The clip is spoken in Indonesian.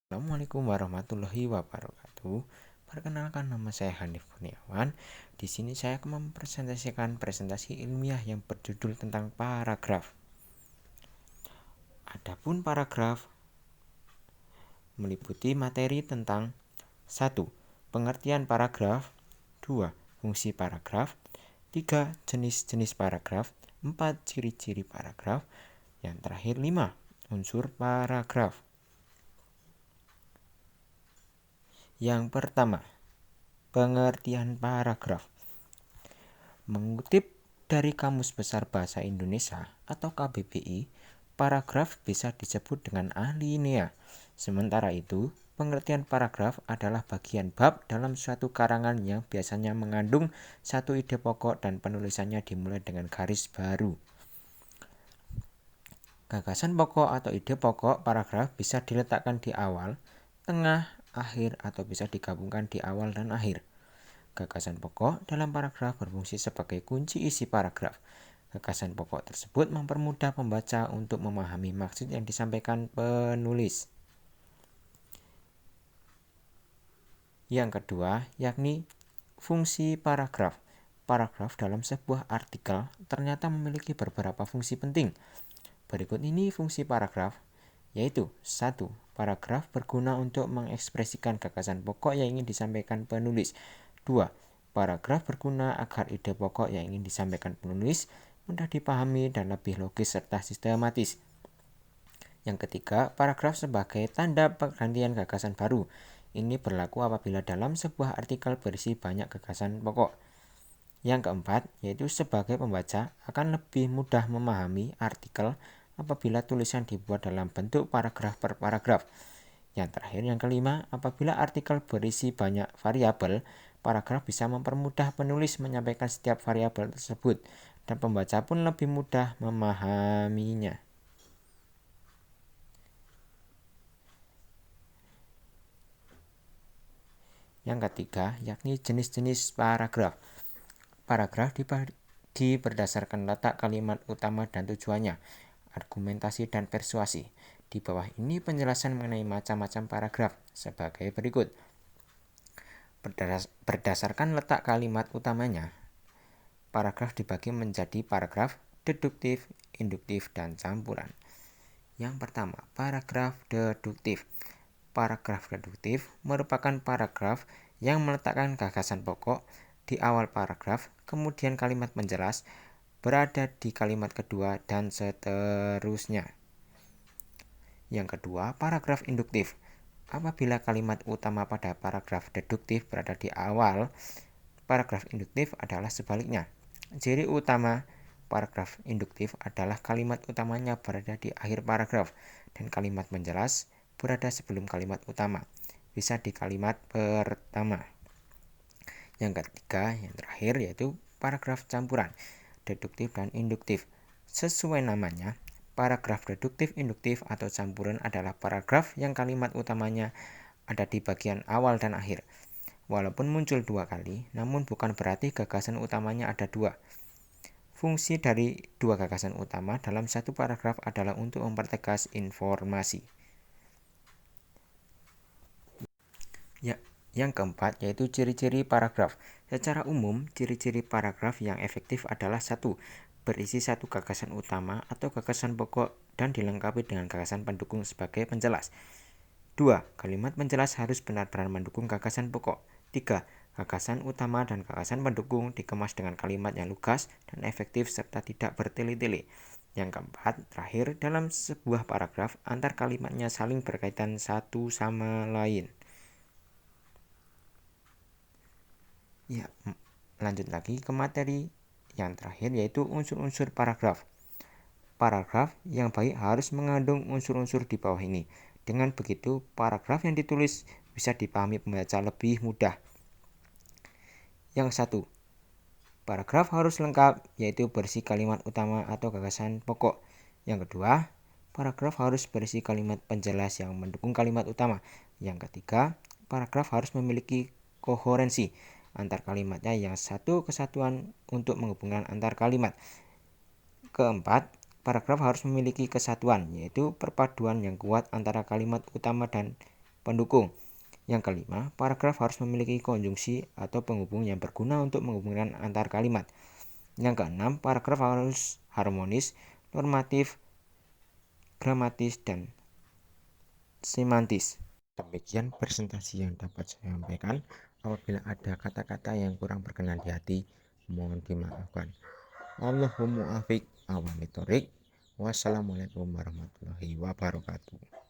Assalamualaikum warahmatullahi wabarakatuh. Perkenalkan, nama saya Hanif Kurniawan. Di sini saya akan mempresentasikan presentasi ilmiah yang berjudul tentang paragraf. Adapun paragraf meliputi materi tentang 1. Pengertian paragraf, 2. Fungsi paragraf, 3. Jenis-jenis paragraf, 4. Ciri-ciri paragraf, yang terakhir 5. Unsur paragraf. Yang pertama, pengertian paragraf. Mengutip dari Kamus Besar Bahasa Indonesia atau KBBI, paragraf bisa disebut dengan alinea. Sementara itu, pengertian paragraf adalah bagian bab dalam suatu karangan yang biasanya mengandung satu ide pokok dan penulisannya dimulai dengan garis baru. Gagasan pokok atau ide pokok paragraf bisa diletakkan di awal, tengah, akhir, atau bisa digabungkan di awal dan akhir. Gagasan pokok dalam paragraf berfungsi sebagai kunci isi paragraf. Gagasan pokok tersebut mempermudah pembaca untuk memahami maksud yang disampaikan penulis. Yang kedua, yakni fungsi paragraf. Paragraf dalam sebuah artikel ternyata memiliki beberapa fungsi penting. Berikut ini fungsi paragraf, yaitu 1. Paragraf berguna untuk mengekspresikan gagasan pokok yang ingin disampaikan penulis. 2. Paragraf berguna agar ide pokok yang ingin disampaikan penulis mudah dipahami dan lebih logis serta sistematis. Yang ketiga, paragraf sebagai tanda pergantian gagasan baru. Ini berlaku apabila dalam sebuah artikel berisi banyak gagasan pokok. Yang keempat, yaitu sebagai pembaca akan lebih mudah memahami artikel apabila tulisan dibuat dalam bentuk paragraf per paragraf. Yang terakhir, yang kelima, apabila artikel berisi banyak variabel, paragraf bisa mempermudah penulis menyampaikan setiap variabel tersebut, dan pembaca pun lebih mudah memahaminya. Yang ketiga, yakni jenis-jenis paragraf. Paragraf dibagi berdasarkan letak kalimat utama dan tujuannya, argumentasi dan persuasi. Di bawah ini penjelasan mengenai macam-macam paragraf sebagai berikut. Berdasarkan letak kalimat utamanya, paragraf dibagi menjadi paragraf deduktif, induktif, dan campuran. Yang pertama, paragraf deduktif. Paragraf deduktif merupakan paragraf yang meletakkan gagasan pokok di awal paragraf, kemudian kalimat penjelas berada di kalimat kedua, dan seterusnya. Yang kedua, paragraf induktif. Apabila kalimat utama pada paragraf deduktif berada di awal, paragraf induktif adalah sebaliknya. Ciri utama paragraf induktif adalah kalimat utamanya berada di akhir paragraf dan kalimat penjelas berada sebelum kalimat utama, bisa di kalimat pertama. Yang ketiga, yang terakhir, yaitu paragraf campuran, deduktif dan induktif. Sesuai namanya, paragraf deduktif, induktif, atau campuran adalah paragraf yang kalimat utamanya ada di bagian awal dan akhir. Walaupun muncul dua kali, namun bukan berarti gagasan utamanya ada dua. Fungsi dari dua gagasan utama dalam satu paragraf adalah untuk mempertegas informasi. Yang keempat, yaitu ciri-ciri paragraf. Secara umum, ciri-ciri paragraf yang efektif adalah 1. Berisi satu gagasan utama atau gagasan pokok dan dilengkapi dengan gagasan pendukung sebagai penjelas. 2. Kalimat penjelas harus benar-benar mendukung gagasan pokok. 3. Gagasan utama dan gagasan pendukung dikemas dengan kalimat yang lugas dan efektif serta tidak bertele-tele. Yang keempat, terakhir, dalam sebuah paragraf antar kalimatnya saling berkaitan satu sama lain. Lanjut lagi ke materi yang terakhir, yaitu unsur-unsur paragraf. Paragraf yang baik harus mengandung unsur-unsur di bawah ini. Dengan begitu, paragraf yang ditulis bisa dipahami pembaca lebih mudah. Yang 1. Paragraf harus lengkap, yaitu berisi kalimat utama atau gagasan pokok. Yang kedua, paragraf harus berisi kalimat penjelas yang mendukung kalimat utama. Yang ketiga, paragraf harus memiliki koherensi antar kalimatnya yang satu kesatuan untuk menghubungkan antar kalimat. Keempat, paragraf harus memiliki kesatuan, yaitu perpaduan yang kuat antara kalimat utama dan pendukung. Yang kelima, paragraf harus memiliki konjungsi atau penghubung yang berguna untuk menghubungkan antar kalimat. Yang keenam, paragraf harus harmonis, normatif, gramatis, dan semantis. Demikian presentasi yang dapat saya sampaikan. Apabila ada kata-kata yang kurang berkenan di hati, mohon dimaafkan. Allahumma afiq awamitorik. Wassalamualaikum warahmatullahi wabarakatuh.